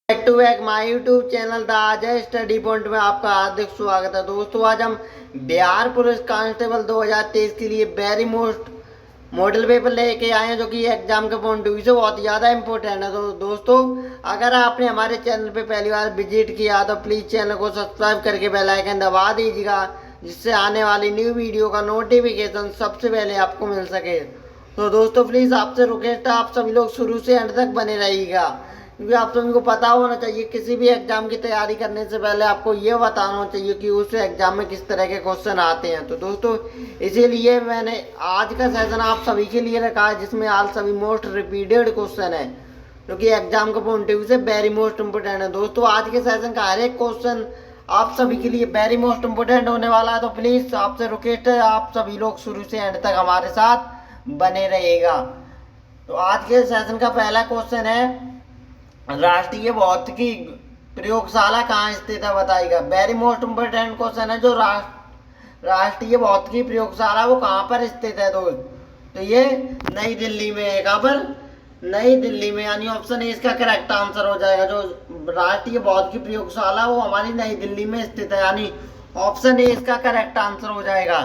Back to back my YouTube channel the Ajay study point में आपका हार्दिक स्वागत है। दोस्तों आज हम बिहार पुलिस कांस्टेबल 2023 के लिए वेरी मोस्ट मॉडल पेपर लेके आए हैं, जो कि एग्जाम के पॉइंट ऑफ व्यू से बहुत ज़्यादा इंपॉर्टेंट है। तो दोस्तों अगर आपने हमारे चैनल पे पहली बार विजिट किया तो प्लीज़ चैनल को सब्सक्राइब करके बेल आइकन दबा दीजिएगा, जिससे आने वाली न्यू वीडियो का नोटिफिकेशन सबसे पहले आपको मिल सके। तो दोस्तों प्लीज़ आपसे रिक्वेस्ट है, आप सभी लोग शुरू से एंड तक बने रहिएगा, क्योंकि आप सभी को पता होना चाहिए किसी भी एग्जाम की तैयारी करने से पहले आपको ये बताना चाहिए कि उस एग्जाम में किस तरह के क्वेश्चन आते हैं। तो दोस्तों इसीलिए मैंने आज का सेशन आप सभी के लिए रखा है, जिसमें आज सभी मोस्ट रिपीटेड क्वेश्चन है, जो कि एग्जाम के पॉइंट ऑफ व्यू से वेरी मोस्ट इंपोर्टेंट है। दोस्तों आज के सेशन का हर एक क्वेश्चन आप सभी के लिए वेरी मोस्ट इंपोर्टेंट होने वाला है। तो प्लीज़ आपसे रिक्वेस्ट है, आप सभी लोग शुरू से एंड तक हमारे साथ बने रहेगा। तो आज के सेशन का पहला क्वेश्चन है, राष्ट्रीय भौतिकी प्रयोगशाला कहाँ स्थित है बताइएगा। वेरी मोस्ट इम्पोर्टेंट क्वेश्चन है, जो राष्ट्रीय भौतिकी प्रयोगशाला वो कहाँ पर स्थित है दोस्त। तो ये नई दिल्ली में है। कहाँ पर? नई दिल्ली में, यानी ऑप्शन ए इसका करेक्ट आंसर हो जाएगा। जो राष्ट्रीय भौतिकी प्रयोगशाला वो हमारी नई दिल्ली में स्थित है, यानी ऑप्शन ए इसका करेक्ट आंसर हो जाएगा।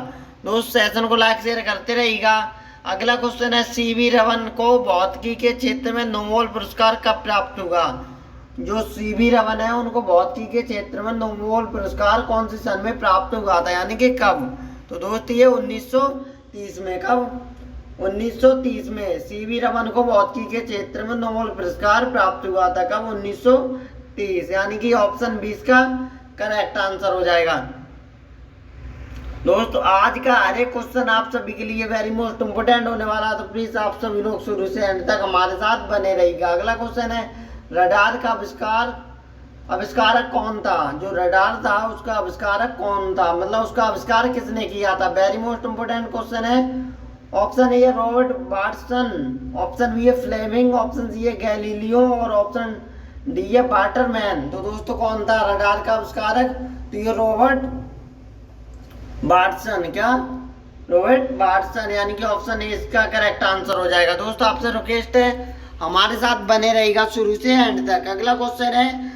दोस्त सेशन को लाइक शेयर करते रहिएगा। अगला क्वेश्चन है, सीवी रमन को भौतिकी के क्षेत्र में नोबेल पुरस्कार कब प्राप्त हुआ। जो सीवी रमन है उनको भौतिकी के क्षेत्र में नोबेल पुरस्कार कौन से सन में प्राप्त हुआ था, यानी कि कब। तो दोस्त ये 1930 में। कब? 1930 में सीवी रमन को भौतिकी के क्षेत्र में नोबेल पुरस्कार प्राप्त हुआ था। कब? 1930, यानी कि ऑप्शन 20 का करेक्ट आंसर हो जाएगा। दोस्तों आज का हर एक क्वेश्चन आप सभी के लिए वेरी मोस्ट इम्पोर्टेंट होने वाला है, तो प्लीज आप सभी लोग शुरू से एंड तक हमारे साथ बने रहिएगा। अगला क्वेश्चन है, रडार का आविष्कारक कौन था। जो रडार था उसका आविष्कारक कौन था, मतलब उसका आविष्कार किसने किया था। वेरी मोस्ट इम्पोर्टेंट क्वेश्चन है। ऑप्शन ए है रॉबर्ट वाटसन, ऑप्शन बी है फ्लेमिंग, ऑप्शन सी है गैलीलियो और ऑप्शन डी है वाटरमैन। तो दोस्तों कौन था रडार का आविष्कारक। तो ये रॉबर्ट वाटसन। क्या? रॉबर्ट वाटसन, यानी कि ऑप्शन ए इसका करेक्ट आंसर हो जाएगा। दोस्तों आपसे रिक्वेस्ट है, हमारे साथ बने रहेगा शुरू से एंड तक। अगला क्वेश्चन है,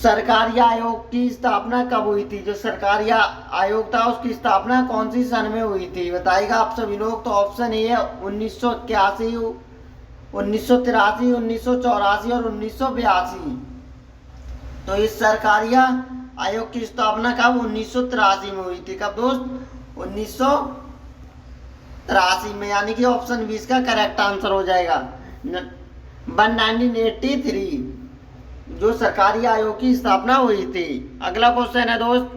सरकारी आयोग की स्थापना कब हुई थी। जो सरकारी आयोग था उसकी स्थापना कौन सी सन में हुई थी बताइएगा आप सभी लोग। तो ऑप्शन ए है 1981, 1983, 1984 और 1982। तो इस सरकारी आयोग की स्थापना कब? 1983 में हुई थी। कब दोस्त? 1983 में, यानी कि ऑप्शन 20 का करेक्ट आंसर हो जाएगा। 1983 जो सरकारी आयोग की स्थापना हुई थी। अगला क्वेश्चन है दोस्त,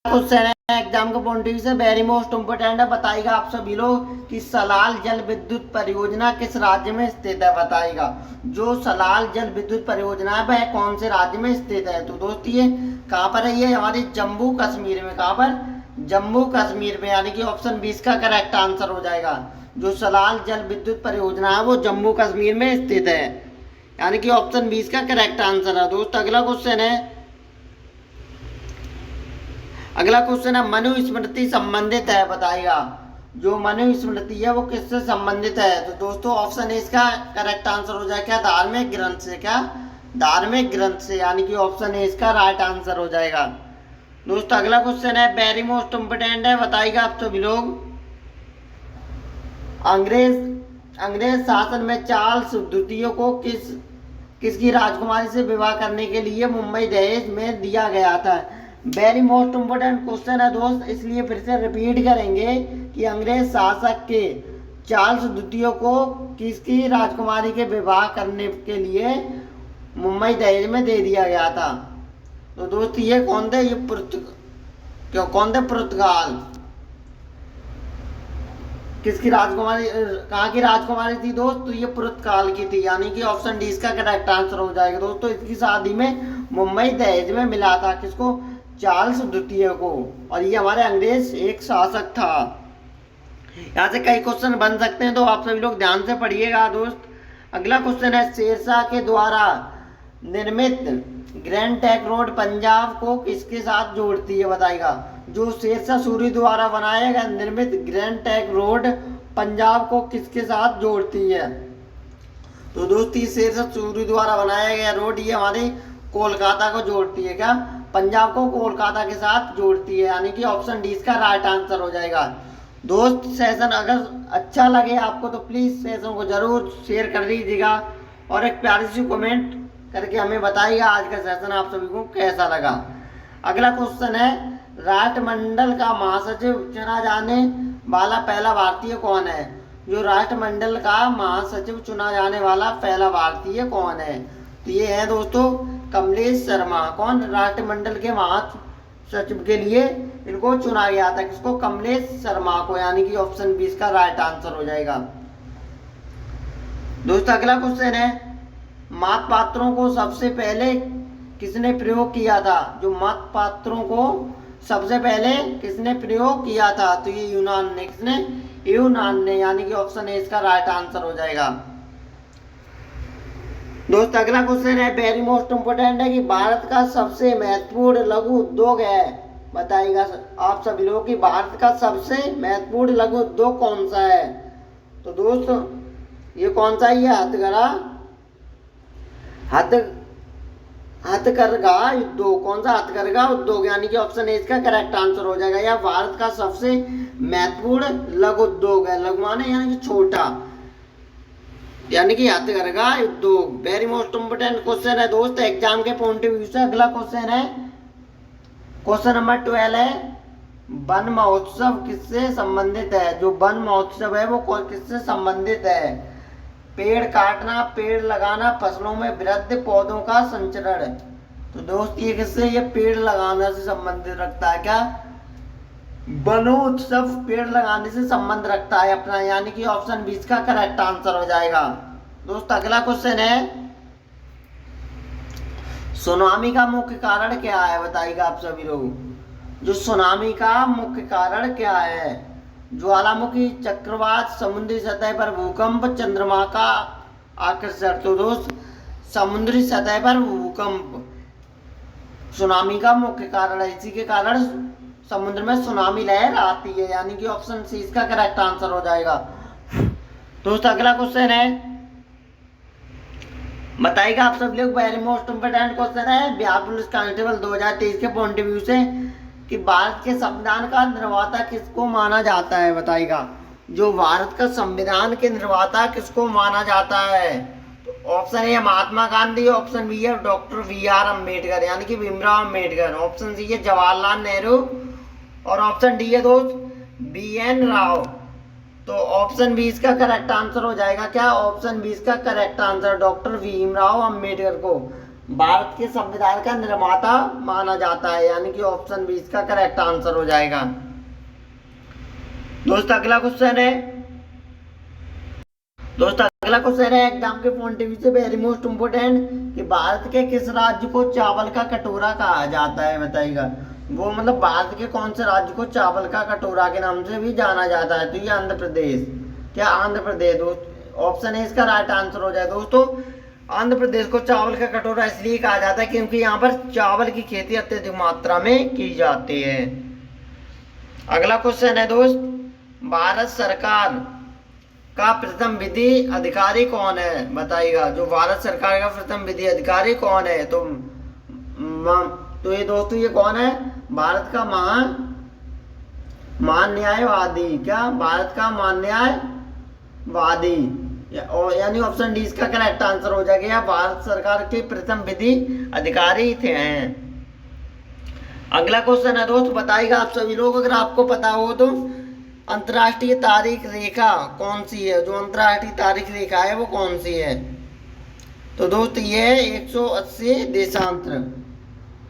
क्वेश्चन है एग्जाम के पॉइंट ऑफ व्यू से वेरी मोस्ट इम्पोर्टेंट है। बताइएगा आप सभी लोग कि सलाल जल विद्युत परियोजना किस राज्य में स्थित है बताइएगा। जो सलाल जल विद्युत परियोजना है वह कौन से राज्य में स्थित है। तो दोस्त ये कहाँ पर है, ये हमारे जम्मू कश्मीर में। कहाँ पर? जम्मू कश्मीर में, यानी कि ऑप्शन 20 का करेक्ट आंसर हो जाएगा। जो सलाल जल विद्युत परियोजना है वो जम्मू कश्मीर में स्थित है, यानी कि ऑप्शन 20 का करेक्ट आंसर है। दोस्त अगला क्वेश्चन है, मनुस्मृति संबंधित है बताइएगा। जो मनुस्मृति है वो किससे संबंधित है। तो दोस्तों ऑप्शन ए इसका करेक्ट आंसर हो जाएगा। क्या? धार्मिक ग्रंथ से। क्या? धार्मिक ग्रंथ से, यानी कि ऑप्शन ए इसका राइट आंसर हो जाएगा। दोस्तों अगला क्वेश्चन है, वेरी मोस्ट इम्पोर्टेंट है। बताइएगा आप सभी लोग, अंग्रेज शासन में चार्ल्स द्वितीय को किसकी राजकुमारी से विवाह करने के लिए मुंबई दहेज में दिया गया था। वेरी मोस्ट इम्पोर्टेंट क्वेश्चन है दोस्त, इसलिए फिर से रिपीट करेंगे कि अंग्रेज शासक के चार्ल्स द्वितीय को किसकी राजकुमारी के विवाह करने के लिए मुंबई दहेज में दे दिया गया था। तो दोस्त ये कौन थे? ये कौन थे? पुर्तगाल। किसकी राजकुमारी, कहाँ की राजकुमारी थी दोस्त। तो ये पुर्तगाल की थी, यानी कि ऑप्शन डी इसका करेक्ट आंसर हो जाएगा। दोस्तों इसकी शादी में मुंबई दहेज में मिला था किसको? चार्ल्स द्वितीय को। और ये हमारे अंग्रेज एक शासक था। यहाँ से कई क्वेश्चन बन सकते हैं, तो आप सभी लोग ध्यान से पढ़िएगा दोस्त। अगला क्वेश्चन है, शेरशाह के द्वारा निर्मित ग्रैंड ट्रंक रोड पंजाब को किसके साथ जोड़ती है बताइएगा। जो शेरशाह सूरी द्वारा बनाया गया निर्मित ग्रैंड ट्रंक रोड पंजाब को किसके साथ जोड़ती है। तो दोस्त ये शेरशाह सूरी द्वारा बनाया गया रोड ये हमारे कोलकाता को जोड़ती है, क्या पंजाब को कोलकाता के साथ जोड़ती है, यानी कि ऑप्शन डी इसका राइट आंसर हो जाएगा। दोस्त सेशन अगर अच्छा लगे आपको तो प्लीज सेशन को जरूर शेयर कर दीजिएगा और एक प्यारी सी कमेंट करके हमें बताइएगा आज का सेशन आप सभी को कैसा लगा। अगला क्वेश्चन है, राष्ट्रमंडल का महासचिव चुना जाने वाला पहला भारतीय कौन है? जो राष्ट्रमंडल का महासचिव चुना जाने वाला पहला भारतीय कौन है? तो ये है दोस्तों कमलेश शर्मा। कौन? राष्ट्रमंडल के महासचिव के लिए इनको चुना गया था, किसको? कमलेश शर्मा को, यानी कि ऑप्शन बी इसका राइट आंसर हो जाएगा। दोस्तों अगला क्वेश्चन है, मत पात्रों को सबसे पहले किसने प्रयोग किया था? जो मत पात्रों को सबसे पहले किसने प्रयोग किया था? तो ये यूनान ने। किसने? यूनान ने, यानी कि ऑप्शन ए इसका राइट आंसर हो जाएगा। दोस्त अगला क्वेश्चन है, वेरी मोस्ट इम्पोर्टेंट है कि भारत का सबसे महत्वपूर्ण लघु उद्योग है, बताइएगा आप सभी लोग कि भारत का सबसे महत्वपूर्ण लघु उद्योग कौन सा है? तो दोस्तों ये कौन सा है? हथकरघा उद्योग। कौन सा? हथकरघा उद्योग, यानी कि ऑप्शन ए इसका करेक्ट आंसर हो जाएगा। यह भारत का सबसे महत्वपूर्ण लघु उद्योग है। लघु माने यानी कि छोटा, यानी कि हथकरघा उद्योग। वेरी मोस्ट इम्पोर्टेंट क्वेश्चन है दोस्त एग्जाम के पॉइंट ऑफ व्यू से। अगला क्वेश्चन है, क्वेश्चन नंबर 12 है, वन महोत्सव किससे संबंधित है? जो वन महोत्सव है वो किससे संबंधित है? पेड़ काटना, पेड़ लगाना, फसलों में वृद्धि, पौधों का संचरण। तो दोस्त ये किससे? ये पेड़ लगाना से संबंधित रखता है। क्या? वनोत्सव पेड़ लगाने से संबंध रखता है अपना, यानी कि ऑप्शन 20 का करेक्ट आंसर हो जाएगा। दोस्त अगला क्वेश्चन है, सुनामी का मुख्य कारण क्या है? बताइएगा आप सभी लोग। जो सुनामी का मुख्य कारण क्या है? ज्वालामुखी, चक्रवात, समुद्री सतह पर भूकंप, चंद्रमा का आकर्षण। तो दोस्त समुद्री सतह पर भूकंप सुनामी का मुख्य कारण है, इसी के कारण समुद्र में सुनामी लहर आती है, यानी कि ऑप्शन सी इसका करेक्ट आंसर हो जाएगा। दोस्त अगला क्वेश्चन है, बताइएगा आप सब लोग, वेरी मोस्ट इंपोर्टेंट क्वेश्चन है बिहार पुलिस कांस्टेबल 2023 के पॉइंट ऑफ व्यू से कि भारत के संविधान का निर्माता किसको माना जाता है? बताइएगा। जो भारत का संविधान के निर्माता किसको माना जाता है? तो option A Mahatma Gandhi, option B है डॉक्टर BR अम्बेडकर, यानी कि भीमराव अम्बेडकर, ऑप्शन सी है जवाहरलाल नेहरू और ऑप्शन डी है दोस्त BN राव। तो ऑप्शन 20 का करेक्ट आंसर हो जाएगा। क्या? ऑप्शन 20 का correct answer doctor Bhimrao Ambedkar को भारत के संविधान का निर्माता माना जाता है, यानी कि ऑप्शन 20 का करेक्ट आंसर हो जाएगा। दोस्त अगला क्वेश्चन है, एग्जाम के पॉइंट ऑफ व्यू से वेरी मोस्ट इंपोर्टेंट कि भारत के किस राज्य को चावल का कटोरा कहा जाता है? बताइएगा। वो मतलब भारत के कौन से राज्य को चावल का कटोरा के नाम से भी जाना जाता है? तो ये आंध्र प्रदेश। क्या? आंध्र प्रदेश। दोस्त ऑप्शन है इसका राइट आंसर हो जाए। दोस्तों आंध्र प्रदेश को चावल का कटोरा इसलिए कहा जाता है क्योंकि यहाँ पर चावल की खेती अत्यधिक मात्रा में की जाती है। अगला क्वेश्चन है दोस्त, भारत सरकार का प्रथम विधि अधिकारी कौन है? बताइएगा। जो भारत सरकार का प्रथम विधि अधिकारी कौन है? तो ये दोस्तों ये कौन है? भारत का महान न्यायवादी। क्या? भारत का महान न्यायवादी, यानी ऑप्शन डी इसका करेक्ट आंसर हो जाएगा। भारत सरकार के प्रथम विधि अधिकारी थे हैं। अगला क्वेश्चन है दोस्त, बताइएगा आप सभी लोग, अगर आपको पता हो तो अंतर्राष्ट्रीय तारीख रेखा कौन सी है? जो अंतर्राष्ट्रीय तारीख रेखा है वो कौन सी है? तो दोस्त ये है 180 देशांतर,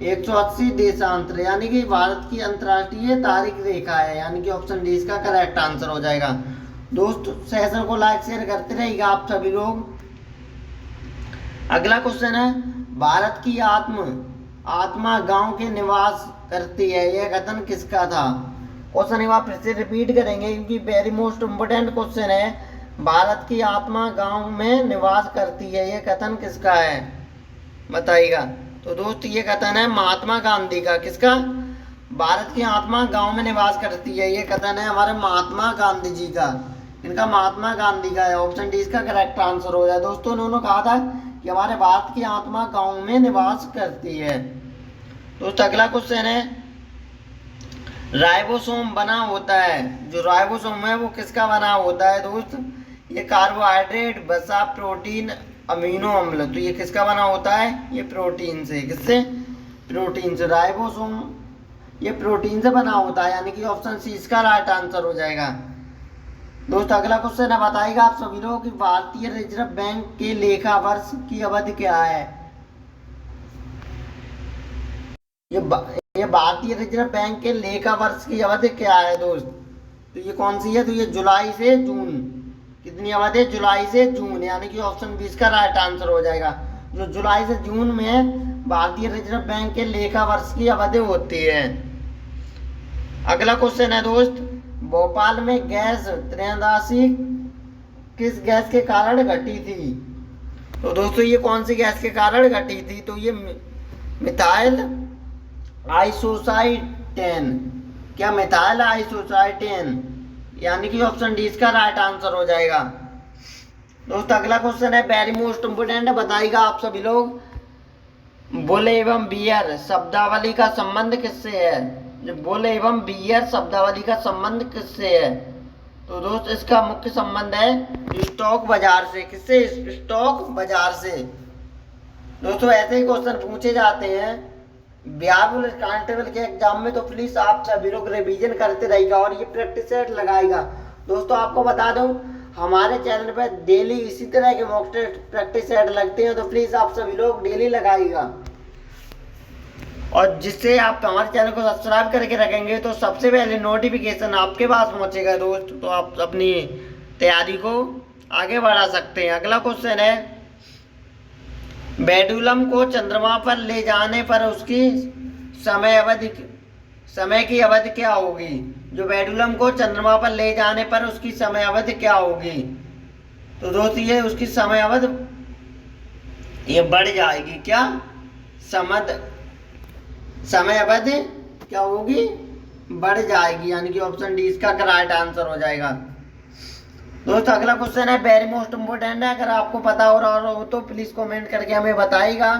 180 देशांतर, यानी कि भारत की अंतर्राष्ट्रीय तारीख रेखा है, यानी कि ऑप्शन डी इसका करेक्ट आंसर हो जाएगा। दोस्त सेशन को लाइक शेयर करते रहिएगा आप सभी लोग। अगला क्वेश्चन है, भारत की आत्मा गांव के निवास करती है, यह कथन किसका था? क्वेश्चन एक बार फिर से रिपीट करेंगे क्योंकि वेरी मोस्ट इम्पोर्टेंट क्वेश्चन है। भारत की आत्मा गांव में निवास करती है, यह कथन किसका है? बताइएगा। तो दोस्त ये कथन है महात्मा गांधी का। किसका? भारत की आत्मा गांव में निवास करती है, ये कथन है हमारे महात्मा गांधी जी का। इनका महात्मा गांधी का है। ऑप्शन डी इसका करेक्ट आंसर हो जाए। दोस्तों उन्होंने कहा था कि हमारे भारत की आत्मा गांव में निवास करती है। दोस्तों अगला क्वेश्चन है, राइबोसोम बना होता है, जो राइबोसोम है वो किसका बना होता है दोस्त? ये कार्बोहाइड्रेट, वसा, प्रोटीन, अमीनो अम्ल। तो ये किसका बना होता है? ये प्रोटीन से। किससे? प्रोटीन से। राइबोसोम ये प्रोटीन से बना होता है, यानी कि ऑप्शन सी इसका राइट आंसर हो जाएगा। दोस्तों अगला क्वेश्चन है, बताइएगा आप सभी लोग कि भारतीय रिजर्व बैंक के लेखा वर्ष की अवधि क्या है? ये भारतीय रिजर्व बैंक के लेखा वर्ष की अवधि क्या है दोस्त? तो ये कौन सी है? तो ये जुलाई से जून। कितनी अवधि है? जुलाई से जून, यानी कि ऑप्शन 20 का राइट आंसर हो जाएगा। जो जुलाई से जून में भारतीय रिजर्व बैंक के लेखा वर्ष की अवधि होती है। अगला क्वेश्चन है दोस्त, भोपाल में गैस त्रयोदशी किस गैस के कारण घटी थी? तो दोस्तों ये कौन सी गैस के कारण घटी थी? तो ये मिथाइल आइसोसाइटेन। क्या? मिथाइल आइसोसाइटेन, यानी कि ऑप्शन डी इसका राइट आंसर हो जाएगा। दोस्तों अगला क्वेश्चन है, वेरी मोस्ट इंपोर्टेंट है, बताइएगा आप सभी लोग, बुल एवं बियर शब्दावली का संबंध किससे है? जो बुल एवं बियर शब्दावली का संबंध किससे है? तो दोस्त इसका मुख्य संबंध है स्टॉक बाजार से। किससे? स्टॉक बाजार से। दोस्तों ऐसे ही क्वेश्चन पूछे जाते हैं बिहार पुलिस कांस्टेबल के एग्जाम में, तो प्लीज आप सभी लोग रिवीजन करते रहिएगा और ये प्रैक्टिस सेट लगाएगा। दोस्तों आपको बता दूं, हमारे चैनल पर डेली इसी तरह के मॉक टेस्ट प्रैक्टिस सेट लगते हैं, तो प्लीज आप सभी लोग डेली लगाइएगा। और जिससे आप हमारे चैनल को सब्सक्राइब करके रखेंगे तो सबसे पहले नोटिफिकेशन आपके पास पहुंचेगा दोस्त, तो आप अपनी तैयारी को आगे बढ़ा सकते हैं। अगला क्वेश्चन है, पेंडुलम को चंद्रमा पर ले जाने पर उसकी समय की अवधि क्या होगी? जो पेंडुलम को चंद्रमा पर ले जाने पर उसकी समय अवधि क्या होगी? तो दोस्त ये उसकी समय अवधि ये बढ़ जाएगी। क्या? समय अवधि क्या होगी? बढ़ जाएगी, यानी कि ऑप्शन डी इसका राइट आंसर हो जाएगा। दोस्तों अगला क्वेश्चन है, वेरी मोस्ट इंपोर्टेंट है, अगर आपको पता हो रहा हो तो प्लीज कमेंट करके हमें बताइएगा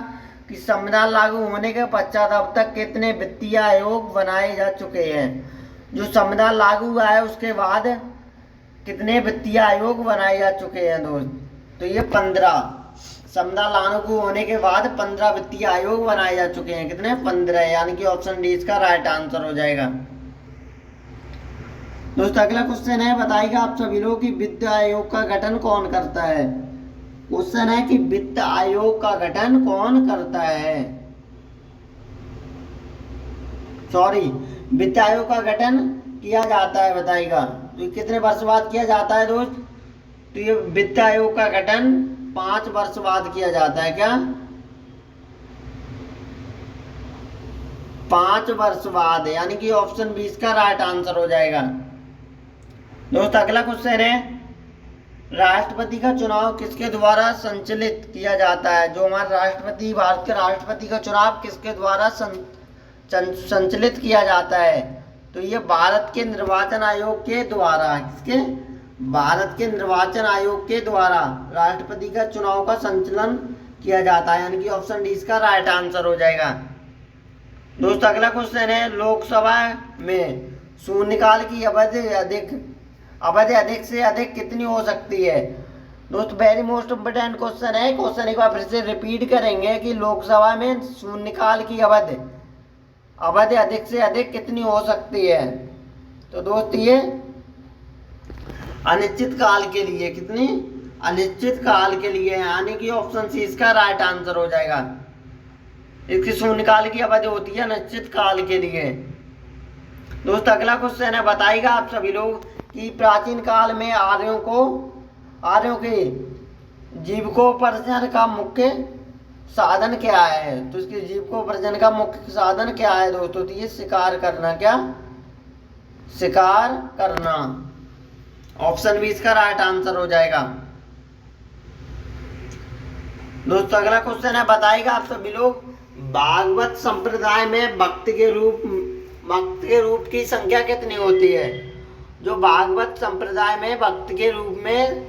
कि संविधान लागू होने के पश्चात अब तक कितने वित्तीय आयोग बनाए जा चुके हैं? जो संविधान लागू हुआ है उसके बाद कितने वित्तीय आयोग बनाए जा चुके हैं दोस्त? तो ये 15। संविधान लागू होने के बाद 15 वित्तीय आयोग बनाए जा चुके हैं। कितने? 15, यानी कि ऑप्शन डी इसका राइट आंसर हो जाएगा। दोस्तों अगला क्वेश्चन है, बताइएगा आप सभी लोग कि वित्त आयोग का गठन कौन करता है? क्वेश्चन है कि वित्त आयोग का गठन कौन करता है? वित्त आयोग का गठन किया जाता है, बताइएगा। तो कितने वर्ष बाद किया जाता है दोस्त? तो ये वित्त आयोग का गठन 5 वर्ष बाद किया जाता है। क्या? 5 वर्ष बाद, यानी कि ऑप्शन 20 का राइट आंसर हो जाएगा। दोस्त अगला क्वेश्चन है, राष्ट्रपति का चुनाव किसके द्वारा संचालित किया जाता है? जो हमारे राष्ट्रपति, भारत के राष्ट्रपति का चुनाव किसके द्वारा संचालित किया जाता है? तो ये भारत के निर्वाचन आयोग के द्वारा। किसके? भारत के निर्वाचन आयोग के द्वारा राष्ट्रपति का चुनाव का संचालन किया जाता है, यानी कि ऑप्शन डी इसका राइट आंसर हो जाएगा। दोस्तों अगला क्वेश्चन है, लोकसभा में शून्यकाल की अवधि अधिक से अधिक कितनी हो सकती है? दोस्तों वेरी मोस्ट इंपोर्टेंट क्वेश्चन है। क्वेश्चन एक बार फिर से रिपीट करेंगे कि लोकसभा में शून्यकाल की अवधि अधिक से अधिक कितनी हो सकती है? तो दोस्त ये अनिश्चित काल के लिए। कितनी? अनिश्चित काल के लिए, यानी कि ऑप्शन सी इसका राइट आंसर हो जाएगा। इसकी शून्यकाल की अवधि होती है अनिश्चित काल के लिए। दोस्त अगला क्वेश्चन है, बताइएगा आप सभी लोग कि प्राचीन काल में आर्यों के जीविकोपार्जन का मुख्य साधन क्या है? तो इसके जीविकोपार्जन का मुख्य साधन क्या है दोस्तों? तो ये शिकार करना। क्या? शिकार करना। ऑप्शन बी इसका राइट आंसर हो जाएगा। दोस्तों अगला क्वेश्चन है, बताइएगा आप सभी लोग, भागवत संप्रदाय में भक्त के रूप की संख्या कितनी होती है? जो भागवत संप्रदाय में भक्त के रूप में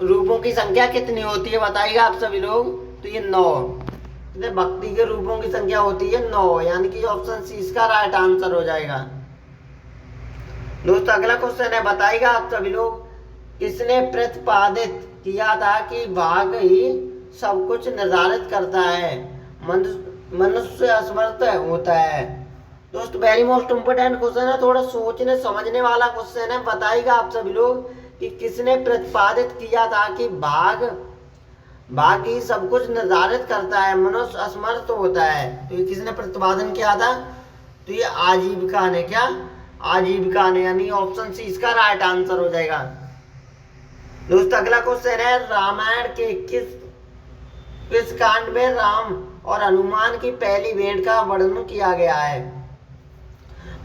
रूपों की संख्या कितनी होती है बताइएगा आप सभी लोग। तो ये 9, भक्ति के रूपों की संख्या होती है 9, यानी कि ऑप्शन सी इसका राइट आंसर हो जाएगा। दोस्तों अगला क्वेश्चन है, बताइएगा आप सभी लोग, किसने प्रतिपादित किया था कि भाग ही सब कुछ निर्धारित करता है, मनुष्य असमर्थ होता है। दोस्तों वेरी मोस्ट इम्पोर्टेंट क्वेश्चन है, थोड़ा सोचने समझने वाला क्वेश्चन है। बताइएगा आप सभी लोग कि किसने प्रतिपादित किया था कि भाग ही सब कुछ निर्धारित करता है, मनुष्य असमर्थ होता है। तो ये किसने प्रतिपादन किया था? तो ये आजीविका ने, क्या? आजीविका ने, यानी ऑप्शन सी इसका राइट आंसर हो जाएगा। दोस्तों अगला क्वेश्चन है, रामायण के किस कांड में राम और हनुमान की पहली भेंट का वर्णन किया गया है?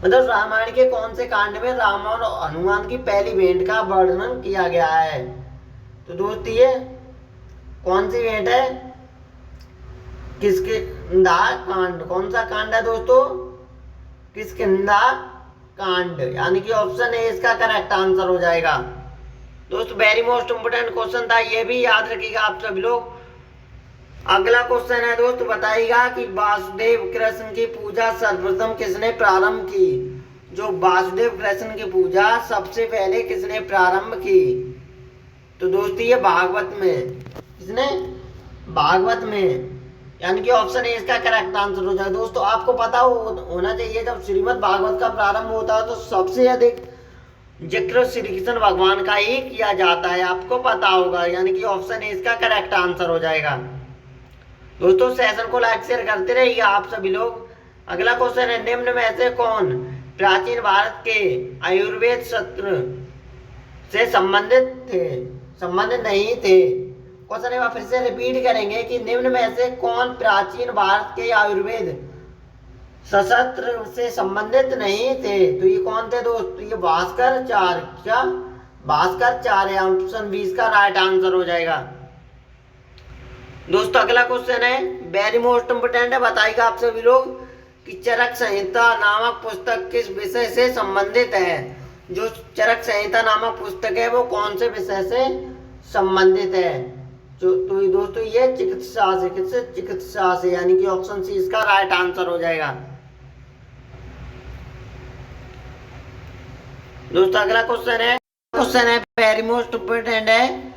मतलब रामायण के कौन से कांड में राम और हनुमान की पहली भेंट का वर्णन किया गया है? तो दोस्तों ये कौन सी भेंट है? किष्किंधा कांड। कौन सा कांड है दोस्तों? किष्किंधा कांड, यानी कि ऑप्शन ए इसका करेक्ट आंसर हो जाएगा। दोस्तों वेरी मोस्ट इंपोर्टेंट क्वेश्चन था, ये भी याद रखिएगा आप सभी लोग। अगला क्वेश्चन है दोस्तों, बताइएगा कि वासुदेव कृष्ण की पूजा सर्वप्रथम किसने प्रारंभ की? जो वासुदेव कृष्ण की पूजा सबसे पहले किसने प्रारंभ की? तो दोस्तों ये भागवत में। किसने? भागवत में, यानी कि ऑप्शन ए इसका करेक्ट आंसर हो जाएगा। दोस्तों आपको पता होना चाहिए, जब श्रीमद् भागवत का प्रारंभ होता है तो सबसे अधिक जिक्र श्री कृष्ण भगवान का ही किया जाता है, आपको पता होगा, यानी कि ऑप्शन ए इसका करेक्ट आंसर हो जाएगा। दोस्तों सेशन को लाइक शेयर करते रहिए आप सभी लोग। अगला क्वेश्चन है, निम्न में से कौन प्राचीन भारत के आयुर्वेद शास्त्र से संबंधित नहीं थे? क्वेश्चन एक बार फिर से रिपीट करेंगे कि निम्न में से कौन प्राचीन भारत के आयुर्वेद शास्त्र से संबंधित नहीं थे? तो ये कौन थे दोस्तों? ये भास्कराचार्य। क्या? भास्कराचार्य, ऑप्शन बी इसका राइट आंसर हो जाएगा। दोस्तों अगला क्वेश्चन है, वेरी मोस्ट इंपोर्टेंट है, बताइएगा आप सभी लोग कि चरक संहिता नामक पुस्तक किस विषय से संबंधित है? जो चरक संहिता नामक पुस्तक है वो कौन से विषय से संबंधित है? तो दोस्तों ये चिकित्सा से, किससे? चिकित्सा से, यानी कि ऑप्शन सी इसका राइट आंसर हो जाएगा। दोस्तों अगला क्वेश्चन है वेरी मोस्ट इंपोर्टेंट है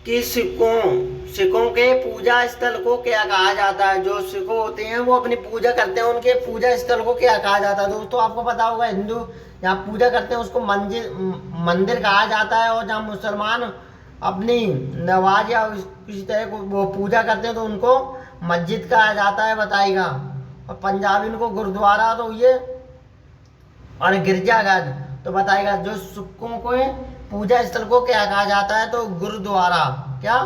कि सिखों के पूजा स्थल को क्या कहा जाता है? जो सिख होते हैं वो अपनी पूजा करते हैं, उनके पूजा स्थल को क्या कहा जाता है? दोस्तों आपको पता होगा, हिंदू जहाँ पूजा करते हैं उसको मंदिर कहा जाता है, और जहाँ मुसलमान अपनी नमाज या किसी तरह को वो पूजा करते हैं तो उनको मस्जिद कहा जाता है, बताइएगा। और पंजाबी उनको गुरुद्वारा, तो ये और गिरजाघर, तो बताइएगा जो सिखों को पूजा स्थल को क्या कहा जाता है? तो गुरुद्वारा। क्या?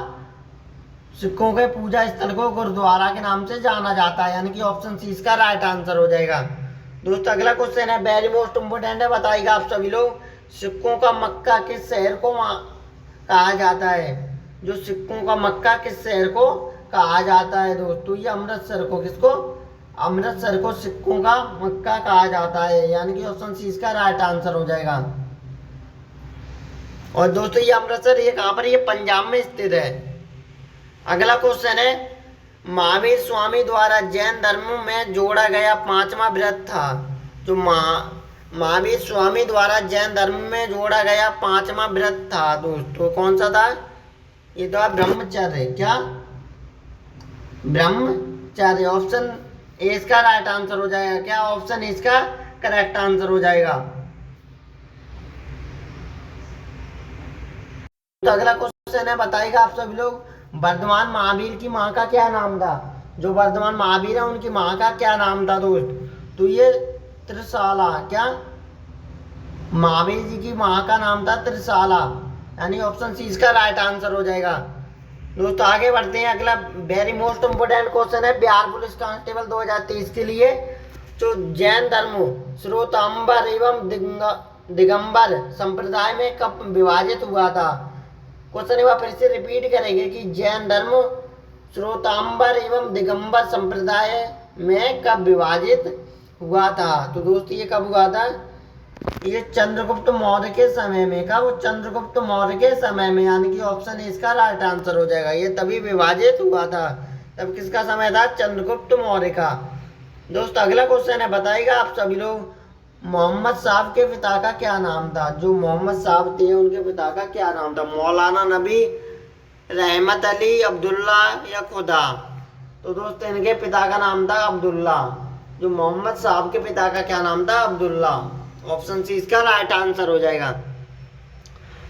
सिखों के पूजा स्थल को गुरुद्वारा के नाम से जाना जाता है, यानी कि ऑप्शन सी इसका राइट आंसर हो जाएगा। दोस्तों अगला क्वेश्चन है वेरी मोस्ट इंपोर्टेंट है, बताइएगा आप सभी लोग, सिखों का मक्का किस शहर को कहा जाता है? जो सिखों का मक्का किस शहर को कहा जाता है? दोस्तों ये अमृतसर को, किसको? अमृतसर को सिखों का मक्का कहा जाता है, यानी कि ऑप्शन सी इसका राइट आंसर हो जाएगा। और दोस्तों ये अमृतसर ये कहाँ पर? ये पंजाब में स्थित है। अगला क्वेश्चन है, महावीर स्वामी द्वारा जैन धर्म में जोड़ा गया 5वां व्रत था। जो महावीर स्वामी द्वारा जैन धर्म में जोड़ा गया 5वां व्रत था दोस्तों, कौन सा था? ये तो ब्रह्मचर्य। क्या? ब्रह्मचर्य, ऑप्शन ए इसका राइट आंसर हो जाएगा। क्या? ऑप्शन इसका करेक्ट आंसर हो जाएगा। तो अगला क्वेश्चन है, बताइएगा आप सभी लोग, वर्धमान महावीर की माँ का क्या नाम था? जो वर्धमान महावीर है उनकी माँ का क्या नाम था दोस्त? तो ये त्रिशाला। क्या? महावीर जी की माँ का नाम था त्रिशाला, यानी ऑप्शन सी इसका राइट आंसर हो जाएगा। दोस्तों आगे बढ़ते हैं, अगला वेरी मोस्ट इंपोर्टेंट क्वेश्चन है बिहार पुलिस कांस्टेबल 2023 के लिए। जो जैन धर्म श्वेतांबर एवं दिगंबर संप्रदाय में कब विभाजित हुआ था? क्वेश्चन एक बार फिर से रिपीट करेंगे कि जैन धर्म श्वेतांबर एवं दिगंबर संप्रदाय में कब विभाजित हुआ था? तो दोस्तों ये कब हुआ था? ये चंद्रगुप्त मौर्य के समय में का, वो चंद्रगुप्त मौर्य के समय में, यानी कि ऑप्शन इसका राइट आंसर हो जाएगा। ये तभी विभाजित हुआ था, तब किसका समय था? चंद्रगुप्त मौर्य का। दोस्त अगला क्वेश्चन है, बताइएगा आप सभी लोग, मोहम्मद साहब के पिता का क्या नाम था? जो मोहम्मद साहब थे उनके पिता का क्या नाम था? मौलाना नबी, रहमत अली, अब्दुल्ला या खुदा? तो दोस्त इनके पिता का नाम था अब्दुल्ला। जो मोहम्मद साहब के पिता का क्या नाम था? अब्दुल्ला। ऑप्शन सी इसका राइट आंसर हो जाएगा।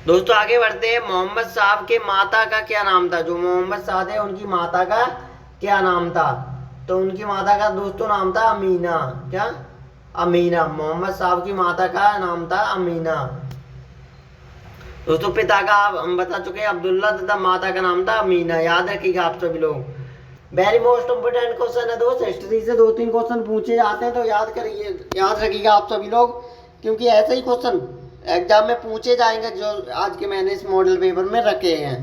दोस्तों आगे बढ़ते हैं, मोहम्मद साहब के माता का क्या नाम था? जो मोहम्मद साहब है उनकी माता का क्या नाम था? तो उनकी माता का दोस्तों नाम था अमीना। क्या? अमीना। मोहम्मद साहब की माता का नाम था अमीना। दोस्तों पिता का हम बता चुके हैं अब्दुल्ला तथा माता का नाम था अमीना। याद रखिएगा आप सभी लोग। वेरी मोस्ट इम्पोर्टेंट क्वेश्चन है दोस्त, हिस्ट्री से 2-3 क्वेश्चन पूछे जाते हैं तो याद करिए, याद रखिएगा आप सभी लोग, क्योंकि ऐसे ही क्वेश्चन एग्जाम में पूछे जाएंगे जो आज के मैंने इस मॉडल पेपर में रखे हैं।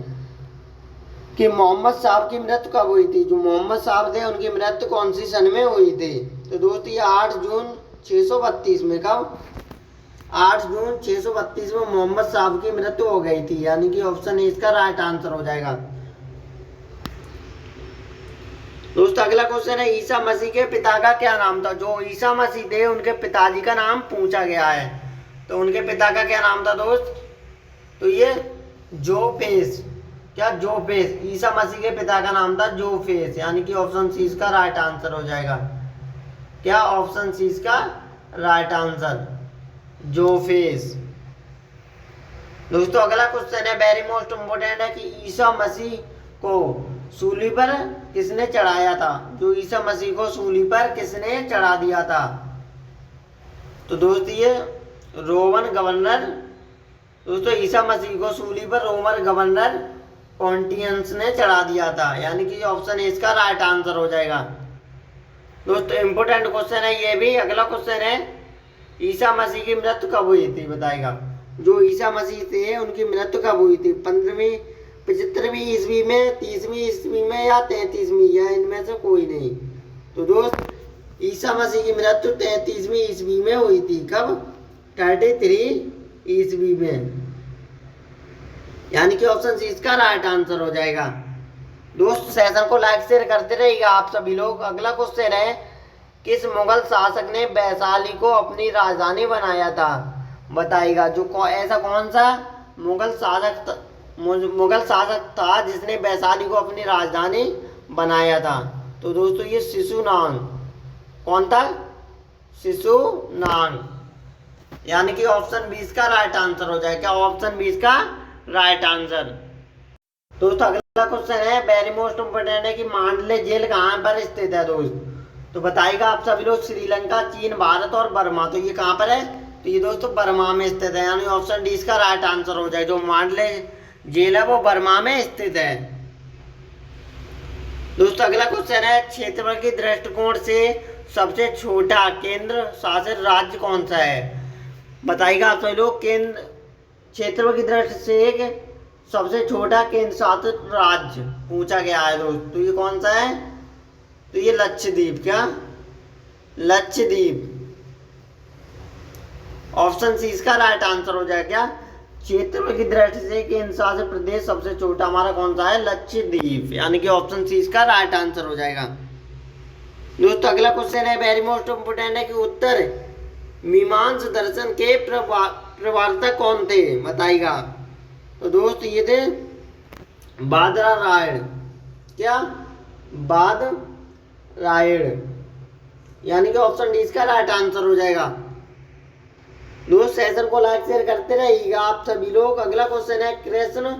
कि मोहम्मद साहब की मृत्यु कब हुई थी? जो मोहम्मद साहब थे उनकी मृत्यु कौन सी सन में हुई थी? तो दोस्त ये 8 जून 632 में। कब? 8 जून 632 में मोहम्मद साहब की मृत्यु हो गई थी, यानी कि ऑप्शन ए इसका राइट आंसर हो जाएगा। दोस्तों अगला क्वेश्चन है, ईसा मसीह के पिता का क्या नाम था? जो ईसा मसीह थे उनके पिताजी का नाम पूछा गया है, तो उनके पिता का क्या नाम था दोस्त? तो ये जोफेस। क्या? जोफेस। ईसा मसीह के पिता का नाम था जोफेस, यानी कि ऑप्शन सी इसका राइट आंसर हो जाएगा। क्या? ऑप्शन सी इसका राइट आंसर, जोफेस। दोस्तों अगला क्वेश्चन है, वेरी मोस्ट इंपोर्टेंट है, कि ईसा मसीह को सूली पर किसने चढ़ाया था? जो ईसा मसीह को सूली पर किसने चढ़ा दिया था? तो दोस्त ये रोमन गवर्नर। दोस्तों ईसा मसीह को सूली पर रोमन गवर्नर पॉन्टियस ने चढ़ा दिया था, यानी कि ऑप्शन ए इसका राइट आंसर हो जाएगा। दोस्तों इंपोर्टेंट क्वेश्चन है ये भी। अगला क्वेश्चन है, ईसा मसीह की मृत्यु कब हुई थी? बताएगा। जो ईसा मसीह थे उनकी मृत्यु कब हुई थी? 15वीं 75वीं ईस्वी में, 30वीं ईस्वी में या 33वीं, या इनमें से कोई नहीं? तो दोस्त ईसा मसीह की मृत्यु 33वीं ईस्वी में हुई थी। कब? 33 ईस्वी में, यानी कि ऑप्शन सी इसका राइट आंसर हो जाएगा। दोस्त सेशन को लाइक शेयर करते रहिएगा आप सभी लोग। अगला क्वेश्चन है, किस मुगल शासक ने वैशाली को अपनी राजधानी बनाया था? बताइएगा। जो ऐसा कौन सा मुगल शासक था जिसने वैशाली को अपनी राजधानी बनाया था? तो दोस्तों ये शिशुनाग। कौन था? शिशुनाग, यानी कि ऑप्शन बी इसका राइट आंसर हो जाएगा। क्या? ऑप्शन बी इसका राइट आंसर। दोस्तों अगला क्वेश्चन है, वेरी मोस्ट इंपोर्टेंट है, कि मांडले जेल कहाँ पर स्थित है दोस्त? तो बताइएगा आप सभी लोग। श्रीलंका, चीन, भारत और बर्मा। तो ये कहाँ पर है? तो ये दोस्तों बर्मा में स्थित है, यानी ऑप्शन डी इसका राइट आंसर हो जाए। जो मांडले जेल है वो बर्मा में स्थित है। दोस्तों अगला क्वेश्चन है, क्षेत्रफल के दृष्टिकोण से सबसे छोटा केंद्र शासित राज्य कौन सा है? बताइएगा आप सभी लोग। केंद्र क्षेत्रफल की दृष्टि से एक सबसे छोटा केंद्र शासित राज्य पूछा गया है दोस्त, तो ये कौन सा है? तो ये लक्षद्वीप। क्या? लक्षद्वीप। ऑप्शन सी इसका राइट आंसर हो जाएगा। क्या? क्षेत्रफल की दृष्टि से केंद्र शासित प्रदेश सबसे छोटा हमारा कौन सा है? लक्षद्वीप, यानी कि ऑप्शन सी इसका राइट आंसर हो जाएगा। दोस्तों अगला क्वेश्चन है, वेरी मोस्ट इंपोर्टेंट है, कि उत्तर मीमांसा दर्शन के प्रवर्तक कौन थे? बताइएगा। तो दोस्त ये थे बादरायण। क्या? बादरायण, यानी कि ऑप्शन डी इसका राइट आंसर हो जाएगा। दोस्त सेशन को लाइक शेयर करते रहिएगा आप सभी लोग। अगला क्वेश्चन है, कृष्ण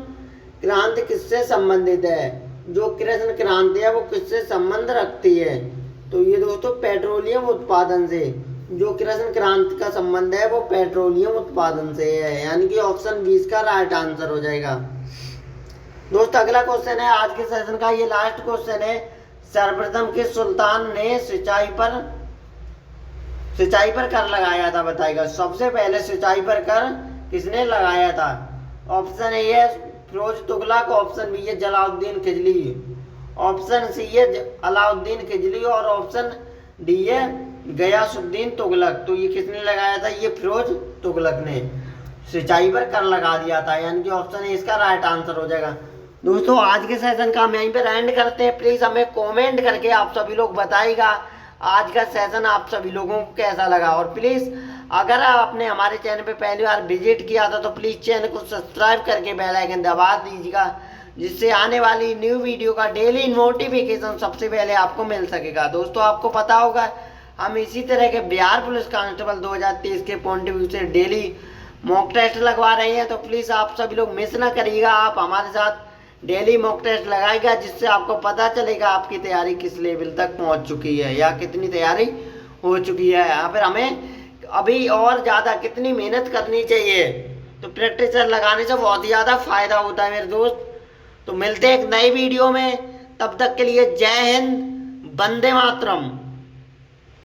क्रांति किससे संबंधित है? जो कृष्ण क्रांति है वो किससे संबंध रखती है? तो ये दोस्तों पेट्रोलियम उत्पादन से। जो कृष्ण क्रांति का संबंध है वो पेट्रोलियम उत्पादन से है, यानी कि ऑप्शन 20 का राइट आंसर हो जाएगा। दोस्त अगला क्वेश्चन है, आज के सेशन का ये लास्ट क्वेश्चन है, सर्वप्रथम किस सुल्तान ने सिंचाई पर कर लगाया था? बताएगा। सबसे पहले सिंचाई पर कर किसने लगाया था? ऑप्शन ए है फिरोज तुगलक, ऑप्शन बी है जलालुद्दीन खिलजी, ऑप्शन सी है अलाउद्दीन खिलजी और ऑप्शन डी है गयासुद्दीन तुगलक। तो ये किसने लगाया था? ये फिरोज तुगलक ने सिंचाई पर कर लगा दिया था, यानी कि ऑप्शन ए इसका राइट आंसर हो जाएगा। दोस्तों आज के सेशन का हम यहीं पर एंड करते हैं। प्लीज हमें कमेंट करके आप सभी लोग बताइएगा आज का सेशन आप सभी लोगों को कैसा लगा। और प्लीज अगर आपने हमारे चैनल पे पहली बार विजिट किया था तो प्लीज चैनल को सब्सक्राइब करके बेल आइकन दबा दीजिएगा, जिससे आने वाली न्यू वीडियो का डेली नोटिफिकेशन सबसे पहले आपको मिल सकेगा। दोस्तों आपको पता होगा हम इसी तरह के बिहार पुलिस कांस्टेबल 2023 के पॉइंट ऑफ व्यू से डेली मॉक टेस्ट लगवा रहे हैं, तो प्लीज आप सभी लोग मिस ना करिएगा। आप हमारे साथ डेली मॉक टेस्ट लगाएगा, जिससे आपको पता चलेगा आपकी तैयारी किस लेवल तक पहुंच चुकी है या कितनी तैयारी हो चुकी है, या फिर हमें अभी और ज़्यादा कितनी मेहनत करनी चाहिए। तो प्रैक्टिस लगाने से बहुत ही ज़्यादा फायदा होता है मेरे दोस्त। तो मिलते हैं एक नई वीडियो में, तब तक के लिए जय हिंद, वंदे मातरम।